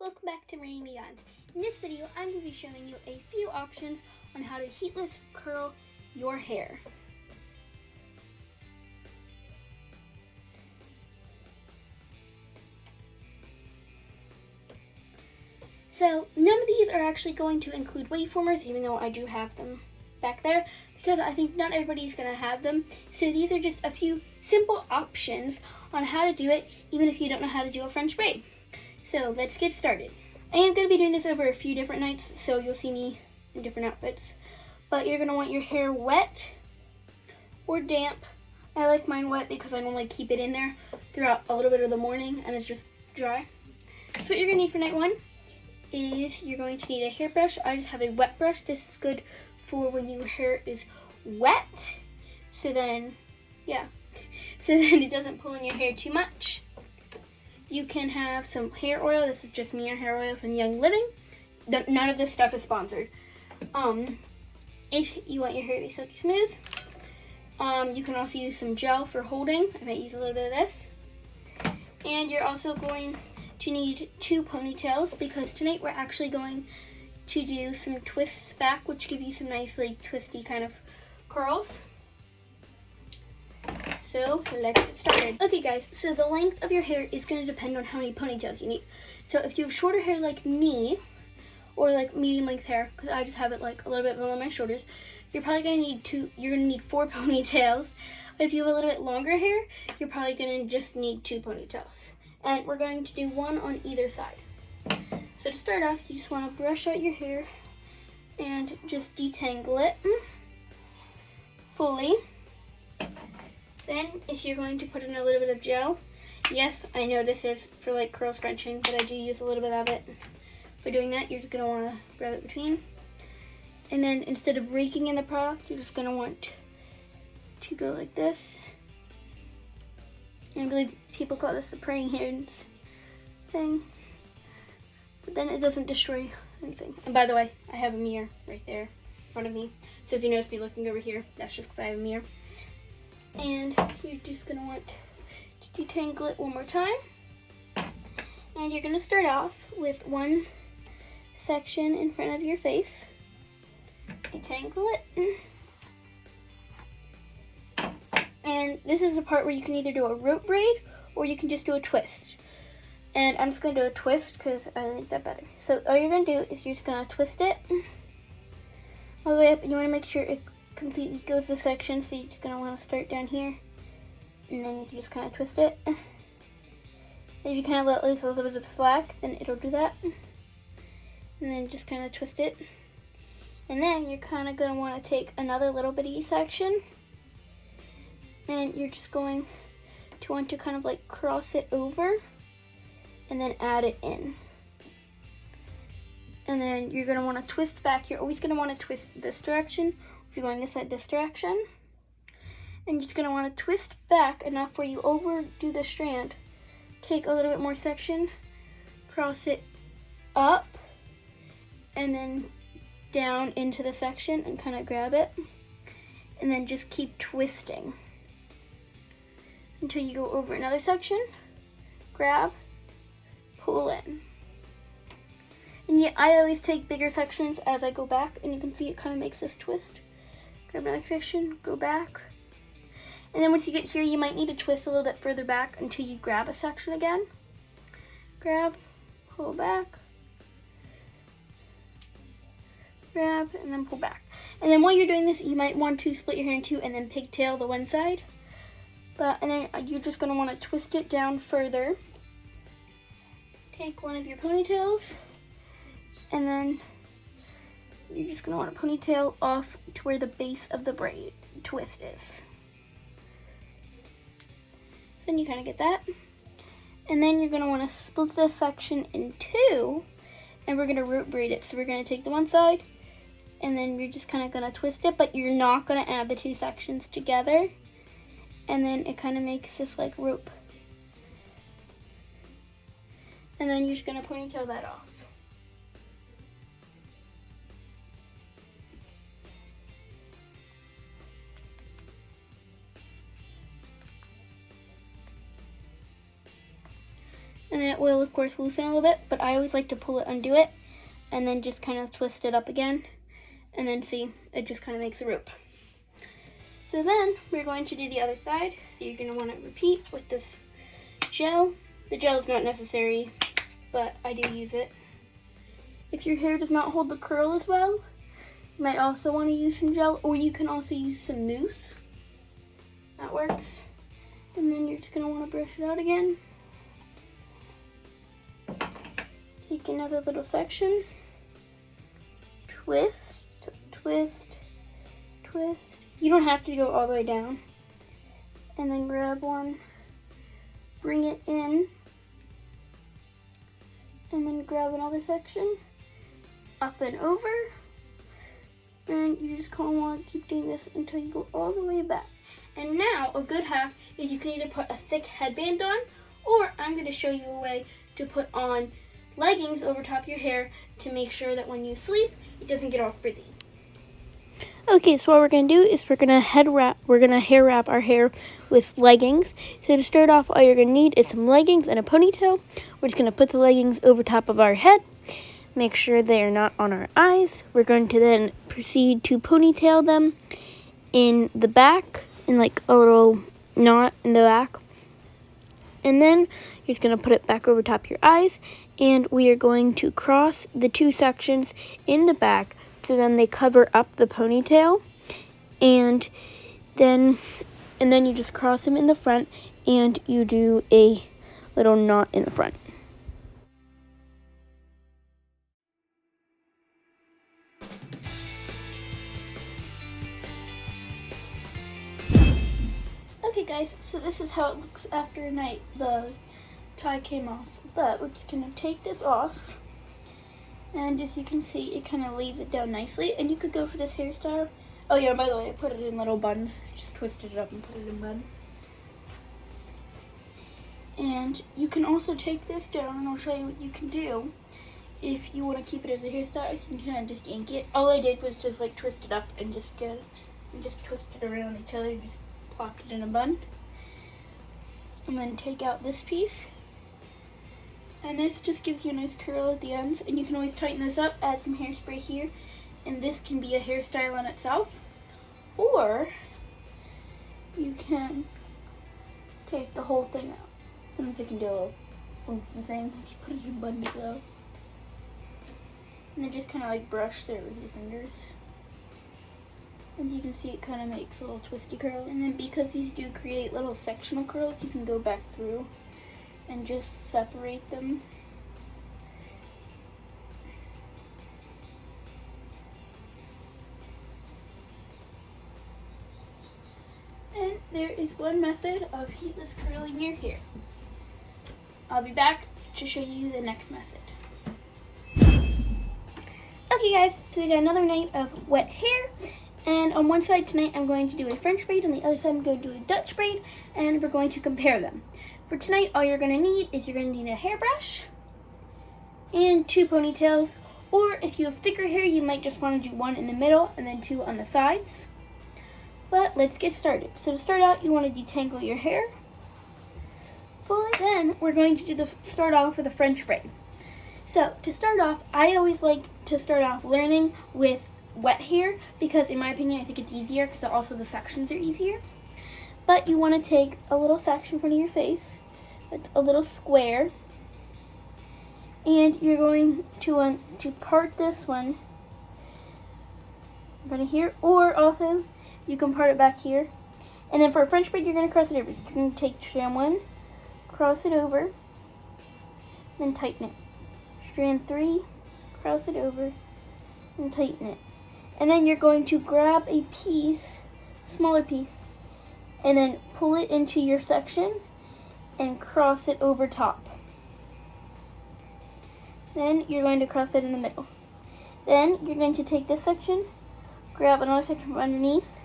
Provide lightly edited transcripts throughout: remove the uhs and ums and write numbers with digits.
Welcome back to Marine Beyond. In this video, I'm going to be showing you a few options on how to heatless curl your hair. So none of these are actually going to include wave formers, even though I do have them back there, because I think not everybody's going to have them. So these are just a few simple options on how to do it, even if you don't know how to do a French braid. So let's get started. I am going to be doing this over a few different nights, so you'll see me in different outfits. But you're going to want your hair wet or damp. I like mine wet because I normally keep it in there throughout a little bit of the morning and it's just dry. So what you're going to need for night one is you're going to need a hairbrush. I just have a wet brush. This is good for when your hair is wet. So then it doesn't pull in your hair too much. You can have some hair oil. This is just me hair oil from Young Living. None of this stuff is sponsored. If you want your hair to be silky smooth, you can also use some gel for holding. I might use a little bit of this. And you're also going to need 2 ponytails because tonight we're actually going to do some twists back, which give you some nice like twisty kind of curls. So let's get started. Okay guys, so the length of your hair is going to depend on how many ponytails you need. So if you have shorter hair like me, or like medium length hair, because I just have it like a little bit below my shoulders, you're probably going to need 4 ponytails. But if you have a little bit longer hair, you're probably going to just need 2 ponytails. And we're going to do 1 on either side. So to start off, you just want to brush out your hair and just detangle it fully. Then, if you're going to put in a little bit of gel, yes, I know this is for like curl scrunching, but I do use a little bit of it. For doing that, you're just going to want to rub it between. And then instead of raking in the product, you're just going to want to go like this. And I believe people call this the praying hands thing. But then it doesn't destroy anything. And by the way, I have a mirror right there in front of me. So if you notice me looking over here, that's just because I have a mirror. And you're just going to want to detangle it one more time. And you're going to start off with 1 section in front of your face. Detangle it. And this is the part where you can either do a rope braid or you can just do a twist. And I'm just going to do a twist because I like that better. So all you're going to do is you're just going to twist it all the way up. And you want to make sure it completely goes to section, so you're just going to want to start down here. And then you can just kind of twist it. And if you kind of let loose a little bit of slack, then it'll do that. And then just kind of twist it. And then you're kind of going to want to take another little bitty section. And you're just going to want to kind of like cross it over. And then add it in. And then you're going to want to twist back. You're always going to want to twist this direction. If you're going this direction. And you're just going to want to twist back enough where you overdo the strand. Take a little bit more section. Cross it up. And then down into the section and kind of grab it. And then just keep twisting. Until you go over another section. Grab. Pull in. And yeah, I always take bigger sections as I go back, and you can see it kind of makes this twist. Grab another section, go back. And then once you get here, you might need to twist a little bit further back until you grab a section again. Grab, pull back, grab, and then pull back. And then while you're doing this, you might want to split your hair in 2 and then pigtail the one side. And then you're just going to want to twist it down further. Take one of your ponytails, and then you're just going to want to ponytail off to where the base of the braid twist is. So then you kind of get that. And then you're going to want to split this section in 2, and we're going to rope braid it. So we're going to take the one side, and then you're just kind of going to twist it, but you're not going to add the 2 sections together. And then it kind of makes this like rope. And then you're just going to ponytail that off. And and it will of course loosen a little bit, but I always like to pull it, undo it, and then just kind of twist it up again, and then see, it just kind of makes a rope. So then we're going to do the other side. So you're going to want to repeat with this gel. The gel is not necessary, but I do use it. If your hair does not hold the curl as well, you might also want to use some gel, or you can also use some mousse. That works. And then you're just going to want to brush it out again. Take another little section. Twist, twist, twist. You don't have to go all the way down. And then grab one, bring it in, and then grab another section, up and over, and you just kind of want to keep doing this until you go all the way back. And now a good hack is you can either put a thick headband on, or I'm going to show you a way to put on leggings over top your hair to make sure that when you sleep, it doesn't get all frizzy. Okay, so what we're going to do is we're going to hair wrap our hair with leggings. So to start off, all you're going to need is some leggings and a ponytail. We're just going to put the leggings over top of our head. Make sure they are not on our eyes. We're going to then proceed to ponytail them in the back, in like a little knot in the back. And then you're just going to put it back over top your eyes. And we are going to cross the two sections in the back, so then they cover up the ponytail, and then you just cross them in the front, and you do a little knot in the front. Okay guys, so this is how it looks after a night. The tie came off, but we're just gonna take this off. And as you can see, it kind of lays it down nicely. And you could go for this hairstyle. Oh yeah, by the way, I put it in little buns. Just twisted it up and put it in buns. And you can also take this down, and I'll show you what you can do. If you want to keep it as a hairstyle, you can kind of just yank it. All I did was just like twist it up and just twist it around each other and just plopped it in a bun. And then take out this piece. And this just gives you a nice curl at the ends, and you can always tighten this up, add some hairspray here, and this can be a hairstyle on itself. Or you can take the whole thing out. Sometimes you can do a little funky thing if you put it in buns though. And then just kind of like brush through it with your fingers. As you can see, it kind of makes a little twisty curl. And then because these do create little sectional curls, you can go back through and just separate them. And there is one method of heatless curling your hair. I'll be back to show you the next method. Okay guys, so we got another night of wet hair. And on one side tonight, I'm going to do a French braid. On the other side, I'm going to do a Dutch braid. And we're going to compare them. For tonight, all you're going to need is you're going to need a hairbrush and 2 ponytails. Or if you have thicker hair, you might just want to do 1 in the middle and then 2 on the sides. But let's get started. So to start out, you want to detangle your hair fully. Then we're going to start off with a French braid. So to start off, I always like to start off learning with wet hair, because in my opinion I think it's easier, because also the sections are easier. But you want to take a little section in front of your face that's a little square, and you're going to part this one in front of here, or also you can part it back here. And then for a French braid, you're going to cross it over. So you're going to take strand 1, cross it over, then tighten it. Strand 3, cross it over, and tighten it. And then you're going to grab a piece, smaller piece, and then pull it into your section and cross it over top. Then you're going to cross it in the middle. Then you're going to take this section, grab another section from underneath,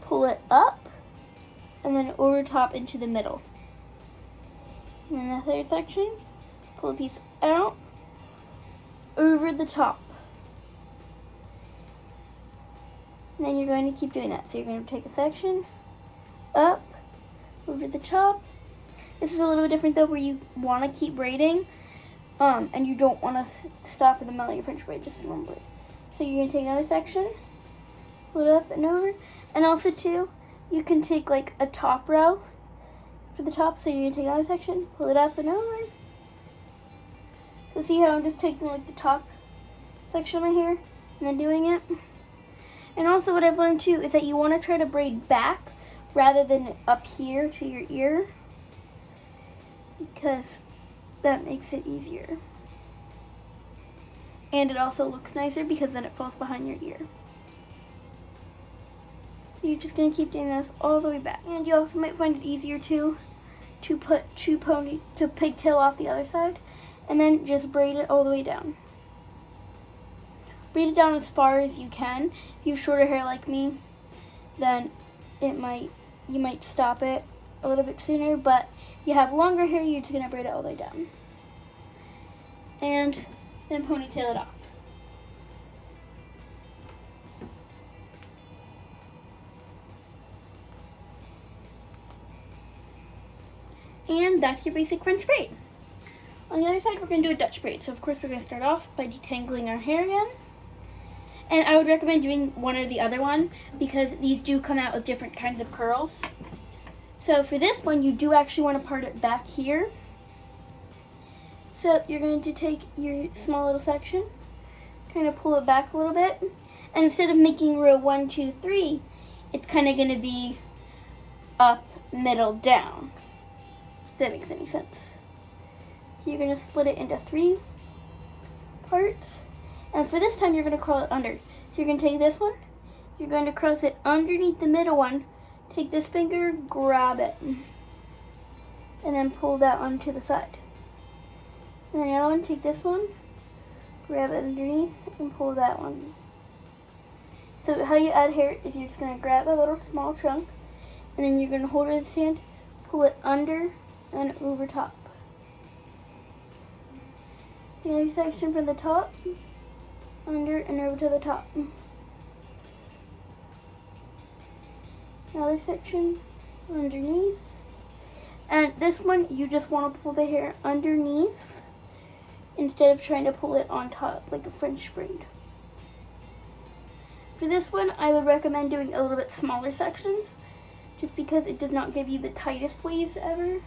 pull it up, and then over top into the middle. And then the third section, pull a piece out, over the top. And then you're going to keep doing that. So you're going to take a section, up, over the top, This is a little bit different though, where you want to keep braiding, and you don't want to stop in the middle of your French braid, just in one braid. So you're going to take another section, pull it up and over, and also too, you can take like a top row for the top, so you're going to take another section, pull it up and over. So see how I'm just taking like the top section of my hair and then doing it? And also what I've learned too is that you want to try to braid back rather than up here to your ear, because that makes it easier. And it also looks nicer because then it falls behind your ear. So you're just going to keep doing this all the way back. And you also might find it easier to pigtail off the other side, and then just braid it all the way down. Braid it down as far as you can. If you have shorter hair like me, then you might stop it a little bit sooner, but if you have longer hair, you're just going to braid it all the way down. And then ponytail it off. And that's your basic French braid. On the other side, we're going to do a Dutch braid. So of course, we're going to start off by detangling our hair again. And I would recommend doing one or the other one, because these do come out with different kinds of curls. So for this one, you do actually want to part it back here. So you're going to take your small little section, kind of pull it back a little bit, and instead of making row 1, 2, 3, it's kind of going to be up, middle, down. If that makes any sense. So you're going to split it into 3 parts, and for this time you're going to curl it under. So you're going to take this one, you're going to cross it underneath the middle one, take this finger, grab it, and then pull that onto the side. And then the other one, take this one, grab it underneath, and pull that one. So how you add hair is you're just going to grab a little small chunk, and then you're going to hold it with this hand, pull it under and over top. The other section from the top, under and over to the top. Another section underneath. And this one, you just want to pull the hair underneath instead of trying to pull it on top like a French braid. For this one, I would recommend doing a little bit smaller sections, just because it does not give you the tightest waves ever.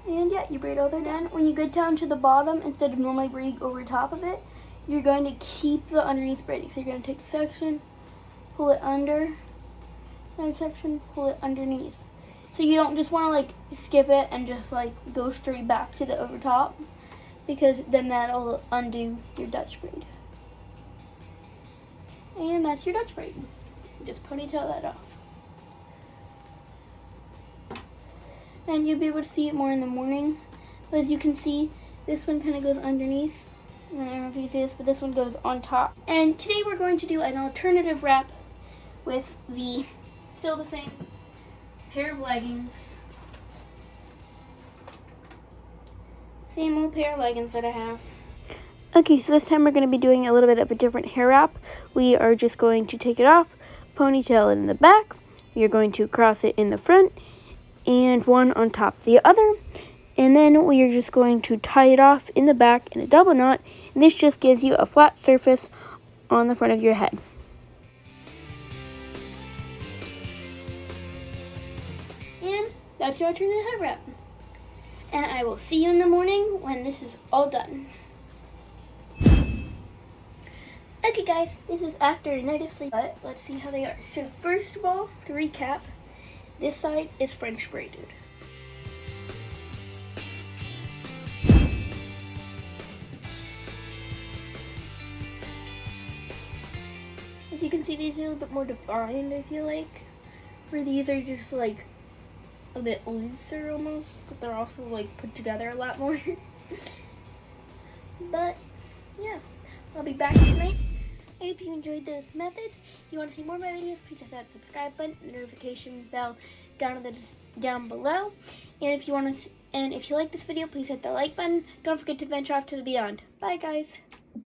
And yeah, you braid all the way down. When you get down to the bottom, instead of normally braiding over top of it, you're going to keep the underneath braiding. So you're going to take the section, pull it under, another section, pull it underneath. So you don't just want to like skip it and just like go straight back to the over top, because then that'll undo your Dutch braid. And that's your Dutch braid. Just ponytail that off. And you'll be able to see it more in the morning. But as you can see, this one kind of goes underneath. I don't know if you can see this, but this one goes on top. And today we're going to do an alternative wrap with still the same pair of leggings. Same old pair of leggings that I have. Okay, so this time we're going to be doing a little bit of a different hair wrap. We are just going to take it off, ponytail it in the back. You're going to cross it in the front, and one on top of the other. And then we are just going to tie it off in the back in a double knot. And this just gives you a flat surface on the front of your head. And that's your alternative head wrap. And I will see you in the morning when this is all done. Okay guys, this is after a night of sleep, but let's see how they are. So first of all, to recap, this side is French braided. As you can see, these are a little bit more defined, I feel like. Where these are just like a bit looser almost, but they're also like put together a lot more. But yeah, I'll be back tonight. I hope you enjoyed those methods. If you want to see more of my videos, please hit that subscribe button and notification bell down below. And if you like this video, please hit the like button. Don't forget to venture off to the beyond. Bye guys.